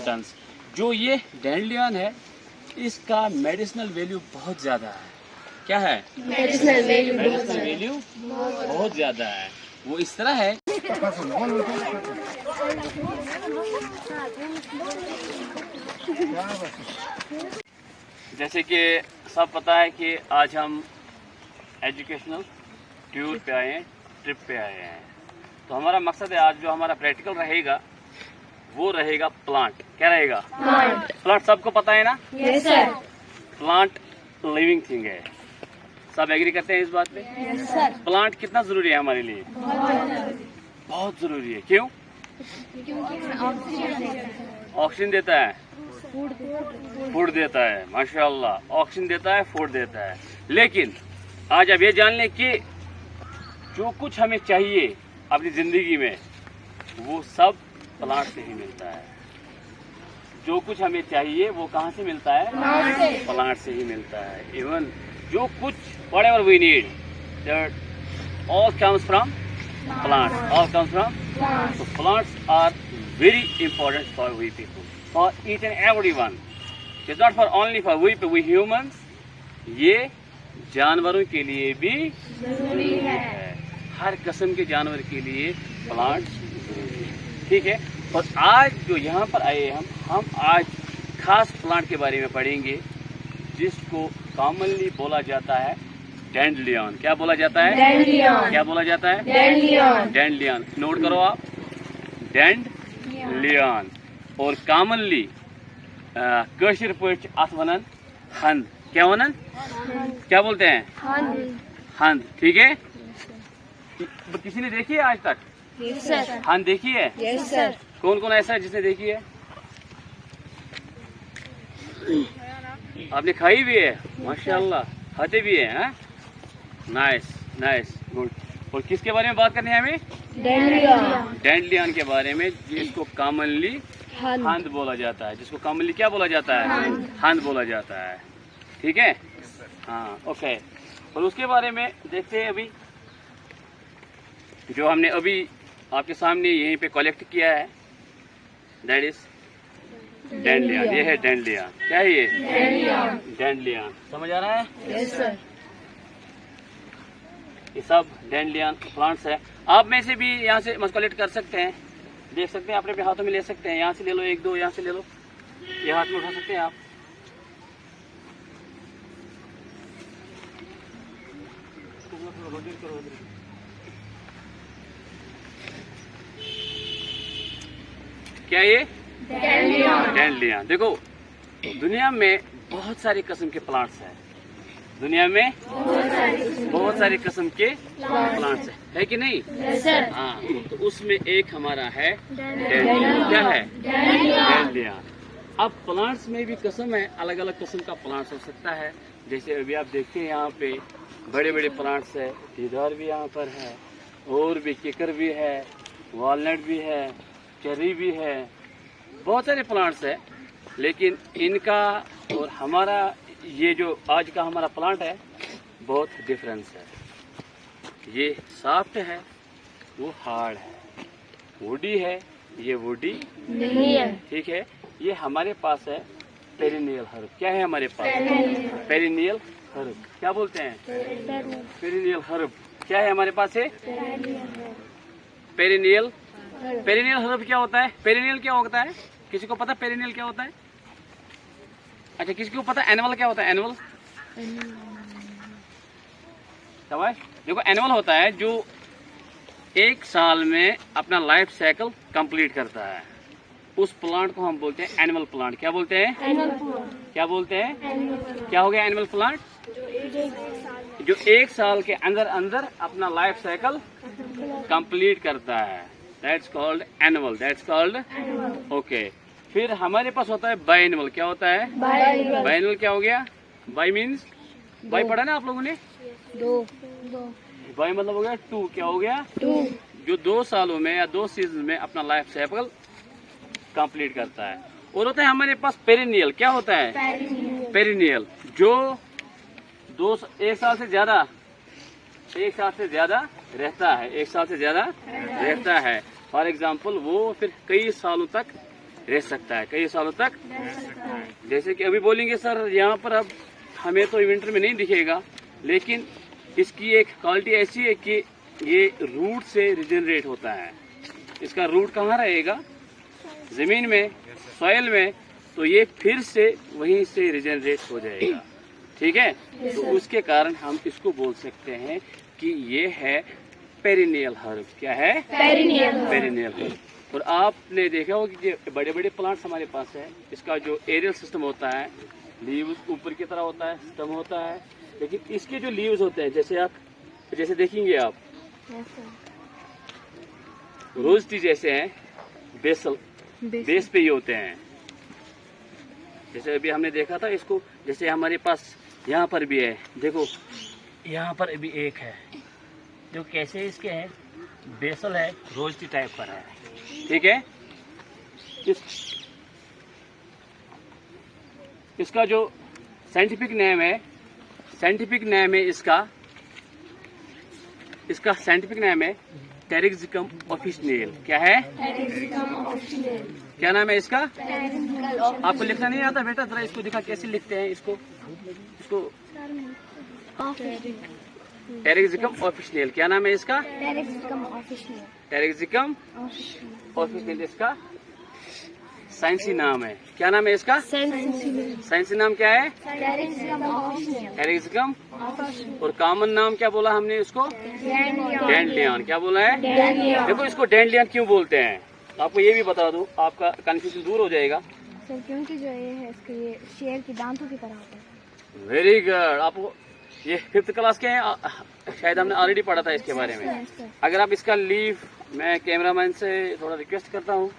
Importance. जो ये डैंडलियन है इसका मेडिसिनल वैल्यू बहुत ज़्यादा है। क्या है? मेडिसिनल वैल्यू बहुत ज़्यादा है। वो इस तरह है, जैसे कि सब पता है कि आज हम एजुकेशनल टूर पे आए हैं, ट्रिप पे आए हैं। तो हमारा मकसद है आज जो हमारा प्रैक्टिकल रहेगा वो रहेगा प्लांट। क्या रहेगा? प्लांट सबको पता है ना? Yes sir. Plant living thing है। सब एग्री करते हैं इस बात पे? Yes sir. प्लांट कितना जरूरी है हमारे लिए? बहुत जरूरी है। क्यों? ऑक्सीजन देता है, फूड देता है, माशाल्लाह ऑक्सीजन देता है, फूड देता है। लेकिन आज अब ये जान लें कि जो कुछ हमें चाहिए अपनी जिंदगी में वो सब प्लांट से ही मिलता है। जो कुछ हमें चाहिए वो कहाँ से मिलता है? प्लांट से ही मिलता है। इवन जो कुछ whatever we need, that all comes from plants. All comes from plants. So plants are very important for we people, for each and everyone. It's not for only for we humans. ये जानवरों के लिए भी जरूरी है। हर किस्म के जानवर के लिए प्लांट जरूरी है। ठीक है। और आज जो यहाँ पर आए हम आज खास प्लांट के बारे में पढ़ेंगे जिसको कॉमनली बोला जाता है डैंडलियन। क्या बोला जाता है? डैंडलियन। क्या बोला जाता है? डैंडलियन। डैंडलियन। नोट करो आप, डैंडलियन। और कॉमनली कशिर पच अथ वनन हंद। क्या वनन? क्या बोलते हैं? हंद। ठीक है। किसी ने देखी है आज तक? Yes sir. हंद देखी है? Yes sir. कौन कौन ऐसा है जिसने देखी है? आपने खाई भी है? माशाल्लाह खाते भी है। हाँ? Nice nice good. और किसके बारे में बात करनी है हमें? डैंडलियन। डैंडलियन के बारे में, जिसको कॉमनली हंद बोला जाता है। जिसको कॉमनली क्या बोला जाता है? हंद बोला जाता है। ठीक है। हाँ ओके। और उसके बारे में देखते हैं अभी जो हमने अभी आपके सामने यहीं पे कलेक्ट किया है। That is dandelion. ये है डैंडलियन। क्या है ये? डैंडलियन। समझ आ रहा है? Yes sir. ये सब डैंडलियन प्लांट्स है। आप में से भी यहाँ से कलेक्ट कर सकते हैं, देख सकते हैं, अपने भी हाथों में ले सकते हैं। यहाँ से ले लो, एक दो यहाँ से ले लो, ये हाथ में उठा सकते हैं आप। क्या ये? डैंडलियन। देखो दुनिया में बहुत सारी किस्म के प्लांट्स हैं। दुनिया में बहुत सारी किस्म के प्लांट्स है कि नहीं? हाँ। तो उसमें एक हमारा है डैंडलियन। क्या है? डैंडलियन। अब प्लांट्स में भी किस्म है, अलग अलग किस्म का प्लांट्स हो सकता है। जैसे अभी आप देखते हैं यहाँ पे बड़े बड़े प्लांट्स है, देवदार भी यहाँ पर है, और भी किकर भी है, वॉलनट भी है, चेरी भी है, बहुत सारे प्लांट्स है। लेकिन इनका और हमारा ये जो आज का हमारा प्लांट है बहुत डिफरेंस है। ये सॉफ्ट है, वो हार्ड है। वुडी है, ये वुडी नहीं है। ठीक है। ये हमारे पास है पेरिनियल हर्ब। क्या है हमारे पास? Perennial herb. क्या बोलते हैं? Perennial herb. क्या है हमारे पास है? पेरिनियल। पेरिनियल हर्ब क्या होता है? पेरिनियल क्या होता है? किसी को पता पेरिनियल क्या होता है? अच्छा, किसी को पता एनुअल क्या होता है? एनुअल समझ? देखो एनुअल होता है जो एक साल में अपना लाइफ साइकिल कंप्लीट करता है। उस प्लांट को हम बोलते हैं एनुअल प्लांट। क्या बोलते हैं? क्या बोलते हैं? क्या हो गया एनुअल प्लांट? जो एक साल के अंदर अंदर अपना लाइफ साइकिल कंप्लीट करता है। That's called annual. That's called okay. फिर हमारे पास होता है बाइएनुअल। क्या होता है? बाइएनुअल क्या हो गया? बाई मीन्स, बाई पढ़ा ना आप लोगों ने? दो। बाई मतलब हो गया टू। क्या हो गया? टू। जो 2 सालों में या 2 सीजन में अपना लाइफ साइकिल कंप्लीट करता है। और होता है हमारे पास पेरिनियल। क्या होता है? पेरिनियल जो 1 साल से ज्यादा रहता है। 1 साल से ज्यादा रहता है। फॉर एग्जाम्पल वो फिर कई सालों तक रह सकता है, कई सालों तक। जैसे कि अभी बोलेंगे सर यहाँ पर अब हमें तो विंटर में नहीं दिखेगा, लेकिन इसकी एक क्वालिटी ऐसी है कि ये रूट से रिजनरेट होता है। इसका रूट कहाँ रहेगा? ज़मीन में, सॉइल में, तो ये फिर से वहीं से रिजनरेट हो जाएगा। ठीक है, तो उसके कारण हम इसको बोल सकते हैं कि ये है पेरिनियल हर्ब। क्या है? Perennial herb. और आपने देखा होगा कि जो बड़े बड़े प्लांट्स हमारे पास है, इसका जो एरियल सिस्टम होता है, लीव्स ऊपर की तरह होता है, स्टेम होता है, लेकिन इसके जो लीव्स होते हैं, जैसे देखेंगे आप रोज टी जैसे हैं, बेस पे ही होते हैं। जैसे अभी हमने देखा था इसको, जैसे हमारे पास यहाँ पर भी है, देखो यहाँ पर अभी एक है जो कैसे इसके है, बेसल है, रोज टी टाइप पर है। ठीक है, इसका जो साइंटिफिक नेम है इसका साइंटिफिक नेम है टेरिक्सिकम ऑफिशिनेल। क्या है? क्या नाम है इसका? आपको लिखना नहीं आता बेटा? जरा इसको दिखा कैसे लिखते हैं इसको टेरिक्सिकम ऑफिशिनेल। क्या नाम है इसका? टेरिक्सिकम ऑफिशिनेल इसका साइंसी नाम है। क्या नाम है इसका? साइंसी नाम क्या है? टेरिक्सिकम। और कॉमन नाम क्या बोला हमने उसको? डैंडलियन। क्या बोला है? देखो इसको डैंडलियन क्यों बोलते हैं, आपको ये भी बता दूं, आपका कंफ्यूजन दूर हो जाएगा। सर क्योंकि जो ये है इसके ये शेर की दांतों की तरह होता है। Very good. आपको ये 5th क्लास के हैं, शायद हमने ऑलरेडी पढ़ा था इसके बारे में। अगर आप इसका लीफ, मैं कैमरामैन से थोड़ा रिक्वेस्ट करता हूँ,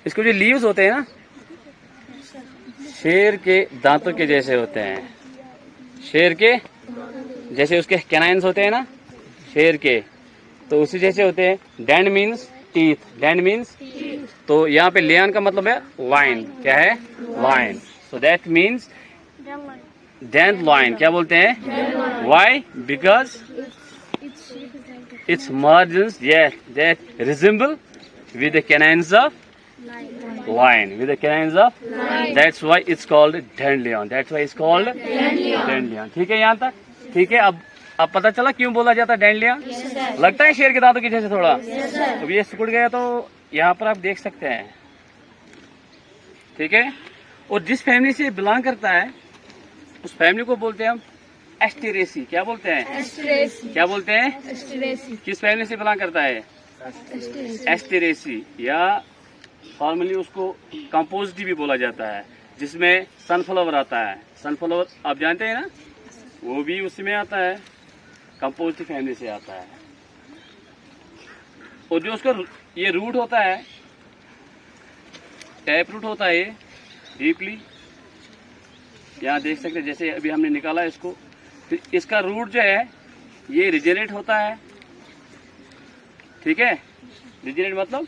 इसके जो लीव्स होते हैं ना, शेर के दांतों के जैसे होते हैं। शेर के जैसे उसके कैनाइन्स होते हैं ना शेर के, तो उसी जैसे होते हैं। डैंड मीन्स टीथ, डैंड मीन्स, तो यहाँ पे लियन का मतलब है लाइन। क्या है? Line. So that means dandelion. क्या बोलते हैं? Why? Because its margins that resemble with the canines of lion, with the canines of, that's why it's called dandelion, that's why it's called dandelion। ठीक है यहाँ तक? ठीक है, अब पता चला क्यों बोला जाता है डैंडलियन? लगता है शेर के दांतों के जैसे थोड़ा। अब ये सिकुड़ गया तो यहाँ पर आप देख सकते हैं। ठीक है, और जिस फैमिली से बिलोंग करता है उस फैमिली को बोलते हैं हम एस्टेरेसी। क्या बोलते हैं? क्या बोलते हैं? किस फैमिली से बिलोंग करता है? एस्टेरेसी, या फॉर्मली उसको कंपोजिटी भी बोला जाता है, जिसमें सनफ्लावर आता है। सनफ्लावर आप जानते हैं ना, वो भी उसमें आता है, कंपोजिटी फैमिली से आता है। और जो उसका ये रूट होता है, टैप रूट होता है, ये डीपली यहाँ देख सकते हैं, जैसे अभी हमने निकाला इसको, तो इसका रूट जो है ये रिजेनेट होता है। ठीक है, रिजेनेट मतलब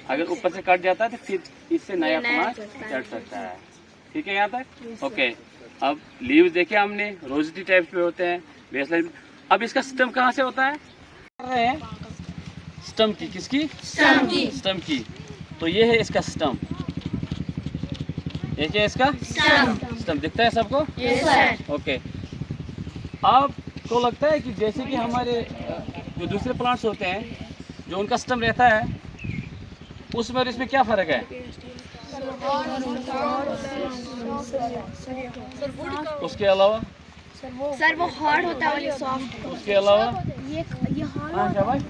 अगर ऊपर से कट जाता है तो फिर इससे नया प्लांट चढ़ सकता है। ठीक है यहाँ तक? ओके, अब लीव्स देखे हमने, रोजिटी टाइप पे होते हैं, बेसलाइन। अब इसका स्टेम कहाँ से होता है? स्टम की, किसकी? स्टम की। तो ये है इसका स्टम। ये क्या है इसका? स्टम। दिखता है सबको? ओके, आपको लगता है कि जैसे कि हमारे जो दूसरे प्लांट्स होते हैं जो उनका स्टम रहता है, उसमें और इसमें क्या फर्क है? उसके अलावा सर वो हार्ड होता है और ये सॉफ्ट। उसके अलावा ये हार्ड। हाँ शाबाश,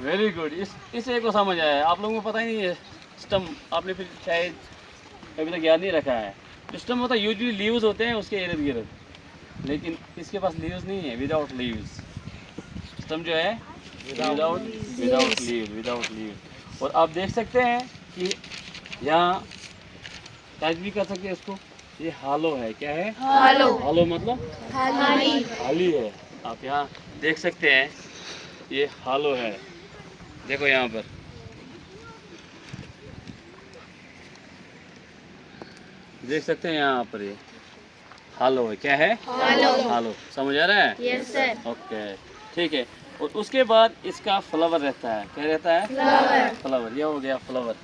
वेरी गुड। इस एक को समझ आया। आप लोगों को पता ही नहीं है स्टम, आपने फिर शायद अभी तक याद नहीं रखा है। जो स्टम होता है यूजुअली लीव्स होते हैं उसके इर्द गिर्द, लेकिन इसके पास लीव्स नहीं है, विदाउट लीव्स। स्टम जो है विदाउट लीव्स। और आप देख सकते हैं कि यहाँ टच भी कर सकते हैं इसको, ये हालो है। क्या है? हालो मतलब खाली है। आप यहाँ देख सकते हैं ये हालो है, देखो यहाँ पर। देख सकते हैं यहाँ पर ये हालो है। क्या है? हालो। समझ आ रहा है? Yes sir. ओके, ठीक है। और उसके बाद इसका फ्लावर रहता है। क्या रहता है? फ्लावर। ये हो गया फ्लावर,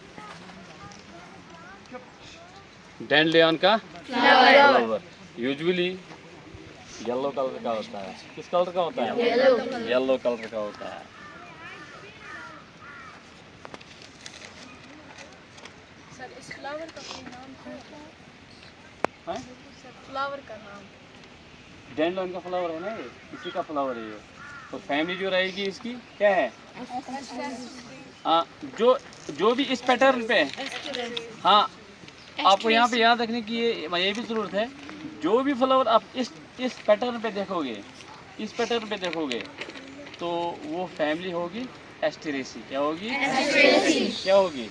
डैंडलियन का फ्लावर। यूजुअली येलो कलर का होता है। किस कलर का होता है? येलो कलर का होता है। सर इस फ्लावर का कोई नाम है? हैं? सर फ्लावर का नाम डैंडलियन का फ्लावर है ना, ये इसी का फ्लावर है ये। तो फैमिली जो रहेगी इसकी क्या है? जो भी इस पैटर्न पे, हाँ आपको यहाँ पे याद रखने की ये भी ज़रूरत है। जो भी फ्लावर आप इस पैटर्न पे देखोगे, इस पैटर्न पे देखोगे, तो वो फैमिली होगी एस्टेरेसी। क्या होगी? क्या होगी?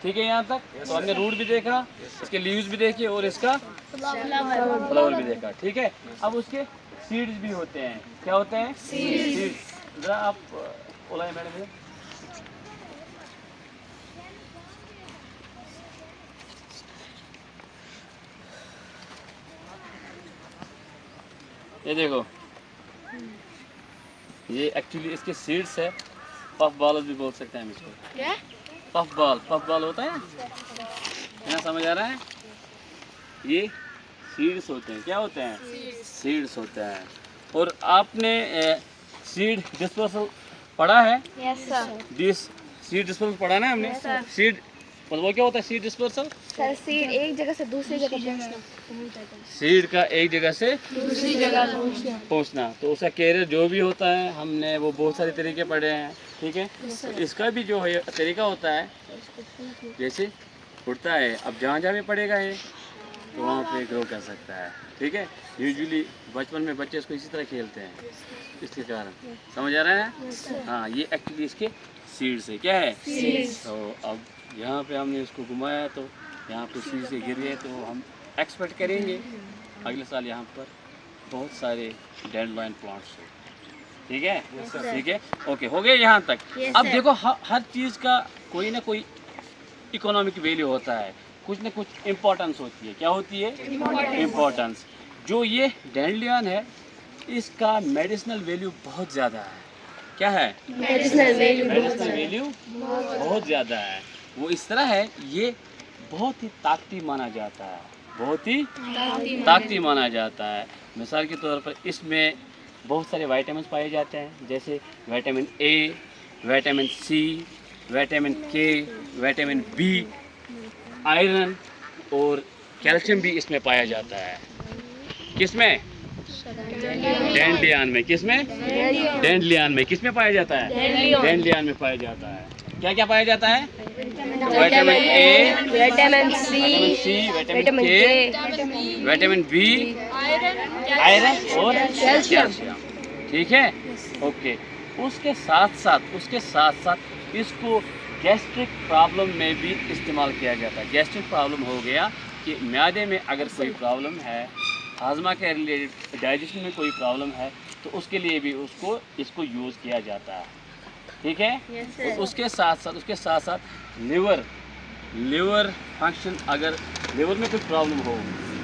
ठीक है यहाँ तक? तो हमने रूट भी देखा, इसके लीव्स भी देखे और इसका फ्लावर भी देखा। ठीक है, अब उसके सीड्स भी होते हैं। क्या होते हैं? सीड्स। जरा आप बोलाए मैडम। ये देखो, ये एक्चुअली इसके सीड्स है। पफ बॉल भी बोल सकते हैं हम इसको। क्या? पफ बॉल होता है ना, समझ आ रहा है? ये सीड्स होते हैं। क्या होते हैं? सीड्स होते हैं। और आपने सीड डिस्पर्सल पढ़ा है? Yes sir. सीड डिस्पर्सल पढ़ा ना हमने? Yes, sir. सीड वो क्या होता है? सीड डिस्पर्सल, सर सीड एक जगह से दूसरी जगह पहुंचना। सीड का एक जगह से दूसरी जगह पहुंचना। पहुंचना। तो उसका कैरियर जो भी होता है, हमने वो बहुत सारे तरीके पढ़े हैं। ठीक है, तो इसका भी जो है तरीका होता है, जैसे उड़ता है, अब जहाँ जहाँ भी पड़ेगा ये, तो वहाँ पे ग्रो कर सकता है। ठीक है, यूजुअली बचपन में बच्चे इसको इसी तरह खेलते हैं, इसके कारण। समझ आ रहा है? हाँ, ये एक्चुअली इसके सीड्स है। क्या है? तो अब यहाँ पे हमने इसको घुमाया, तो यहाँ पे सीड से गिर गए, तो हम एक्सपेक्ट करेंगे अगले साल यहाँ पर बहुत सारे डैंडलाइन प्लांट्स हो। ठीक है? ठीक है, ओके, हो गए यहाँ तक। अब देखो, हर चीज़ का कोई ना कोई इकोनॉमिक वैल्यू होता है, कुछ ना कुछ इम्पोर्टेंस होती है। क्या होती है? इम्पोर्टेंस। जो ये डैंडलियन है, इसका मेडिसिनल वैल्यू बहुत ज़्यादा है। क्या है? मेडिसिनल वैल्यू बहुत ज़्यादा है। वो इस तरह है, ये बहुत ही ताकती माना जाता है, बहुत ही ताकती माना जाता है। मिसाल के तौर पर इसमें बहुत सारे विटामिन पाए जाते हैं, जैसे vitamin A, vitamin C, vitamin K, vitamin B, iron और कैल्शियम भी इसमें पाया जाता है। किसमें? डैंडलियन में। किसमें? डैंडलियन में। किसमें पाया जाता है? डैंडलियन में पाया जाता है। क्या क्या पाया जाता है? Vitamin A, vitamin vitamin C, vitamin K, vitamin B, iron और कैल्शियम। ठीक है, ओके। उसके साथ साथ इसको गैस्ट्रिक प्रॉब्लम में भी इस्तेमाल किया जाता है। गैस्ट्रिक प्रॉब्लम हो गया कि म्यादे में अगर कोई प्रॉब्लम है, हाजमा के रिलेटेड, डाइजेशन में कोई प्रॉब्लम है, तो उसके लिए भी इसको यूज़ किया जाता है। ठीक है, और उसके साथ साथ लिवर फंक्शन, अगर लिवर में कोई प्रॉब्लम हो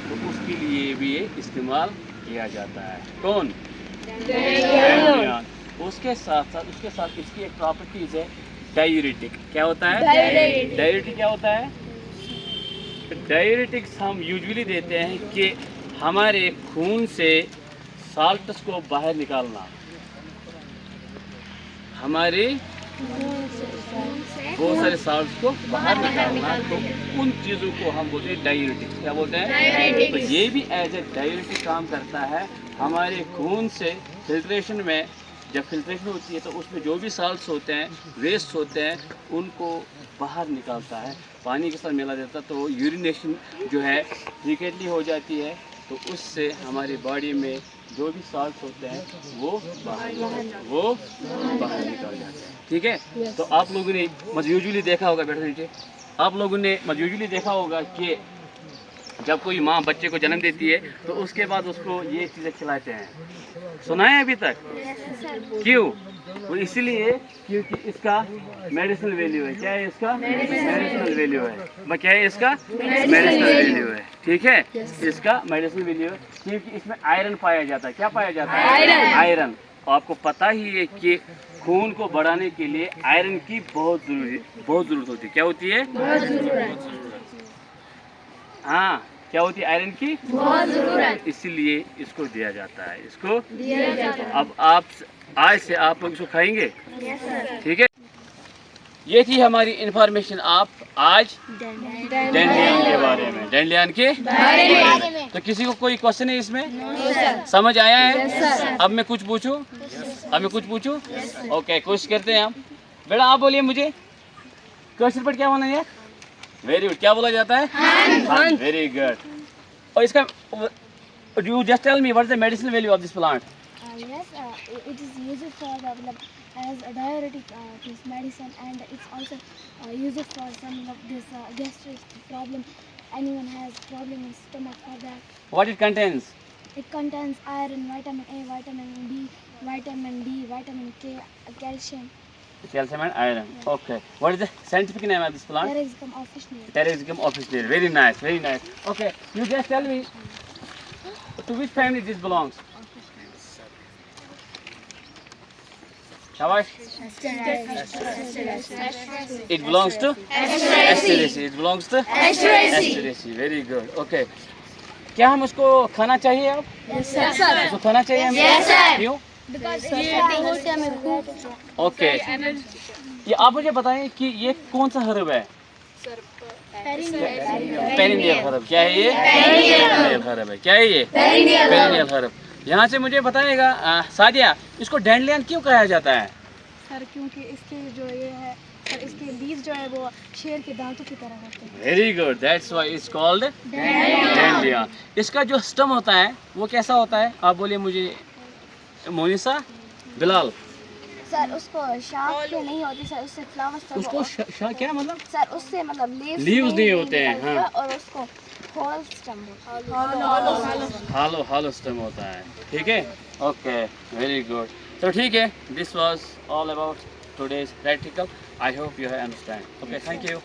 तो उसके लिए भी ये इस्तेमाल किया जाता है। कौन? डैंडलियन। उसके साथ इसकी एक प्रॉपर्टीज है डायूरेटिक। क्या होता है? डायूरेटिक क्या होता है? डायूरेटिक्स हम यूजुअली देते हैं कि हमारे खून से साल्ट्स को बाहर निकालना, हमारे बहुत सारे साल्ट्स को बाहर निकालना, तो उन चीज़ों को हम बोलते हैं डायूरेटिक्स। क्या बोलते हैं? तो ये भी एज ए डायूरेटिक काम करता है। हमारे खून से फिल्ट्रेशन में, जब फिल्ट्रेशन होती है तो उसमें जो भी साल्ट्स होते हैं, वेस्ट होते हैं, उनको बाहर निकालता है, पानी के साथ मिला देता है, तो यूरिनेशन जो है फ्रीक्वेंटली हो जाती है, तो उससे हमारी बॉडी में जो भी साल्ट्स होते हैं वो बाहर निकल जाते हैं। ठीक है, तो आप लोगों ने यूजुअली देखा होगा, बैठो नीचे, आप लोगों ने यूजुअली देखा होगा कि जब कोई माँ बच्चे को जन्म देती है तो उसके बाद उसको ये चीज़ें खिलाते हैं। सुना है अभी तक? क्यों? वो इसलिए क्योंकि इसका मेडिसिनल वैल्यू है। क्या है इसका? मेडिसिनल वैल्यू है। क्या है इसका? मेडिसिनल वैल्यू है। ठीक है, इसका मेडिसिनल वैल्यू है क्योंकि इसमें आयरन पाया जाता है। क्या पाया जाता है? आयरन। आपको पता ही है कि खून को बढ़ाने के लिए आयरन की बहुत ज़रूरत होती है। क्या होती है? हाँ, क्या होती है? आयरन की बहुत ज़रूरत, इसीलिए इसको दिया जाता है, इसको दिया जाता है। अब आप आज से आप लोग इसको खाएंगे, ठीक है? ये थी हमारी इंफॉर्मेशन आप आज डैंडियन के बारे में, डैंडियन के बारे में। तो किसी को कोई क्वेश्चन है इसमें? समझ आया है? अब मैं कुछ पूछूं? ओके, कोशिश करते हैं हम। बेटा आप बोलिए मुझे, क्वेश्चन पर क्या होना है? Very good. क्या बोला जाता है? Very good. और इसका you just tell me what is the medicinal value of this plant? Yes, it is used for as a diuretic this medicine, and it's also used for some of this gastric problem. Anyone has problem in stomach for that. What it contains? It contains iron, vitamin A, vitamin B, vitamin D, vitamin K, calcium. Calcium and iron. Okay. What is the scientific name of this plant? Terexicum officinalis. Terexicum officinalis. Very nice, very nice. Okay, you just tell me to which family this belongs? Shabash. It belongs to Asteraceae. It belongs to Asteraceae. Very good. Okay. क्या हम उसको खाना चाहिए अब? Yes, sir. उसको खाना चाहिए हम? Yes, sir. क्यों? Because ये हमें खूब ओके, ये आप मुझे बताएं कि ये कौन सा हर्ब है? Perennial herb. क्या है ये? पेरिनियल हर्ब है। क्या है ये? Perennial herb. यहाँ से मुझे बताएगा सादिया, इसको डैंडियन क्यों कहा जाता है? सर क्योंकि इसके जो ये है सर, इसके लीव्स जो है वो शेर के दांतों की तरह होते हैं। Very good, that's why it's called dandelion. इसका जो स्टम होता है वो कैसा होता है? आप बोलिए मुझे मोनिसा, बिलाल। सर उसको शाख के नहीं होती सर, उससे फ्लावर्स उसको क्या मतलब? सर उससे मतलब लीव्स नहीं होते हैं, हाँ। और उसको होल स्टेम होता है, हालो स्टेम होता है, ठीक है? Okay, very good. तो ठीक है, this was all about today's practical. I hope you have understand. Okay, thank you.